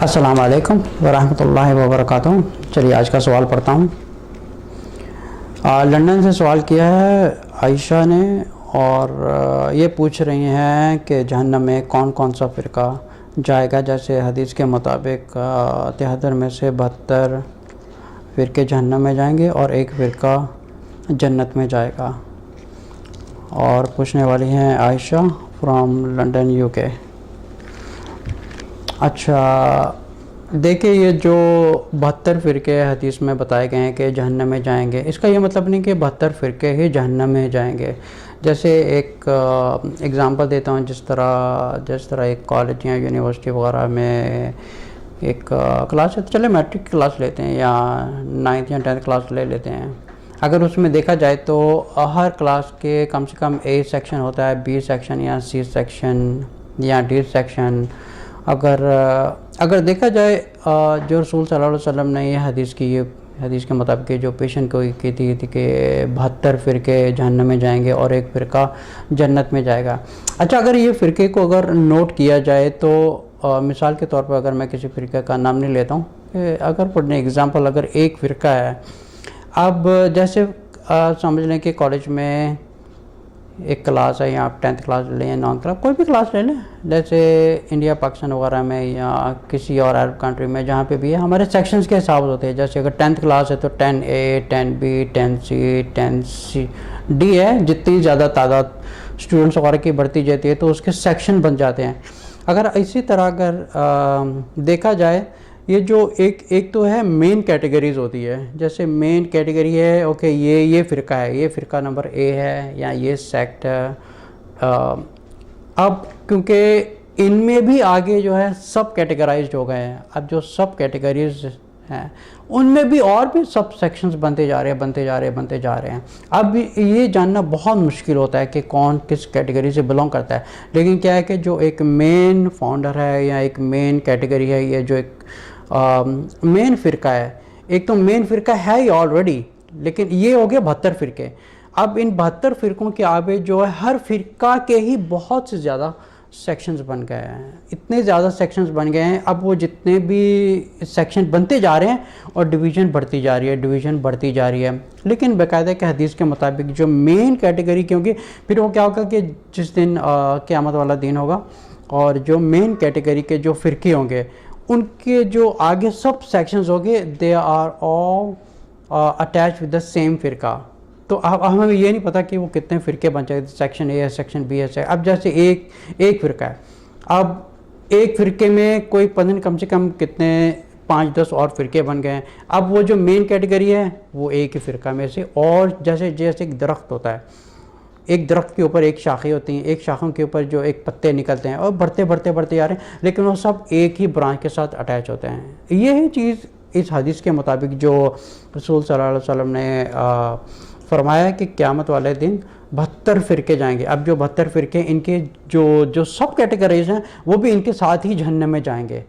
अस्सलाम वालेकुम वरहमतुल्लाहि वबरकातुहू। चलिए आज का सवाल पढ़ता हूँ। लंदन से सवाल किया है आयशा ने और ये पूछ रही हैं कि जहन्नम में कौन कौन सा फ़िरका जाएगा। जैसे हदीस के मुताबिक 73 में से 72 फ़िरके जहन्नम में जाएंगे और एक फ़िरका जन्नत में जाएगा। और पूछने वाली हैं आयशा फ्रॉम लंदन यूके। अच्छा, देखिए ये जो 72 फ़िरके हदीस में बताए गए हैं कि जहन्नम में जाएंगे, इसका ये मतलब नहीं कि 72 फ़िरके ही जहन्नम में जाएंगे। जैसे एक एग्ज़ाम्पल देता हूँ, जिस तरह एक कॉलेज या यूनिवर्सिटी वगैरह में एक क्लास है, तो चले मैट्रिक की क्लास लेते हैं या 9th या 10th क्लास ले लेते हैं। अगर उसमें देखा जाए तो हर क्लास के कम से कम A सेक्शन होता है, B सेक्शन या C सेक्शन या D सेक्शन। अगर देखा जाए जो रसूल सल्लल्लाहु अलैहि वसल्लम ने ये हदीस के मुताबिक जो पेशेंट को की थी कि 72 फ़िरके जहन्नम में जाएंगे और एक फ़िरका जन्नत में जाएगा। अच्छा, अगर ये फ़िरके को अगर नोट किया जाए तो मिसाल के तौर पर अगर मैं किसी फ़िरके का नाम नहीं लेता हूँ, अगर फॉर एग्ज़ाम्पल अगर एक फ़िरका है, अब जैसे समझ लें कि कॉलेज में एक क्लास है, या आप 10th क्लास लें या 9th क्लास, कोई भी क्लास ले लें, जैसे इंडिया पाकिस्तान वगैरह में या किसी और अरब कंट्री में जहाँ पे भी है, हमारे सेक्शंस के हिसाब होते हैं। जैसे अगर 10th क्लास है तो 10A 10B 10C 10D है। जितनी ज़्यादा तादाद स्टूडेंट्स वगैरह की बढ़ती जाती है तो उसके सेक्शन बन जाते हैं। अगर इसी तरह अगर देखा जाए, ये जो एक तो है मेन कैटेगरीज़ होती है। जैसे मेन कैटेगरी है, ओके, ये फ़िरका है, ये फ़िरका नंबर A है या ये सेक्ट है। अब क्योंकि इनमें भी आगे जो है सब कैटेगराइज्ड हो गए हैं, अब जो सब कैटेगरीज हैं उनमें भी और भी सब सेक्शंस बनते जा रहे हैं। अब ये जानना बहुत मुश्किल होता है कि कौन किस कैटेगरी से बिलोंग करता है। लेकिन क्या है कि जो एक मेन फाउंडर है या एक मेन कैटेगरी है, ये जो एक मेन फ़िरका है, एक तो मेन फ़िरका है ही ऑलरेडी, लेकिन ये हो गया 72 फ़िरके। अब इन 72 फ़िरकों के आगे जो है हर फ़िरका के ही बहुत से ज़्यादा सेक्शंस बन गए हैं, इतने ज़्यादा सेक्शंस बन गए हैं। अब वो जितने भी सेक्शन बनते जा रहे हैं और डिवीज़न बढ़ती जा रही है। लेकिन बाकायदा के हदीस के मुताबिक जो मेन कैटेगरी, क्योंकि फिर वो क्या होगा कि जिस दिन क़यामत वाला दिन होगा और जो मेन कैटेगरी के जो फ़िरके होंगे उनके जो आगे सब सेक्शंस होंगे, they are all attach with the same फ़िरका। तो अब हमें ये नहीं पता कि वो कितने फ़िरके बन जाए, सेक्शन A है, सेक्शन B है। अब जैसे एक फ़िरका है, अब एक फ़िरके में कोई पता नहीं कम से कम कितने 5-10 और फ़िरके बन गए हैं। अब वो जो मेन कैटेगरी है वो एक ही फ़िरका में से, और जैसे एक दरख्त होता है, एक दरख्त के ऊपर एक शाखें होती हैं, एक शाखों के ऊपर जो एक पत्ते निकलते हैं और बढ़ते जा रहे हैं, लेकिन वो सब एक ही ब्रांच के साथ अटैच होते हैं। यही चीज़ इस हदीस के मुताबिक जो रसूल सल्लल्लाहु अलैहि वसल्लम ने फरमाया कि क़यामत वाले दिन 72 फ़िरके जाएंगे। अब जो 72 फ़िरके, इनके जो सब कैटेगरीज हैं वो भी इनके साथ ही जहन्नम में जाएंगे।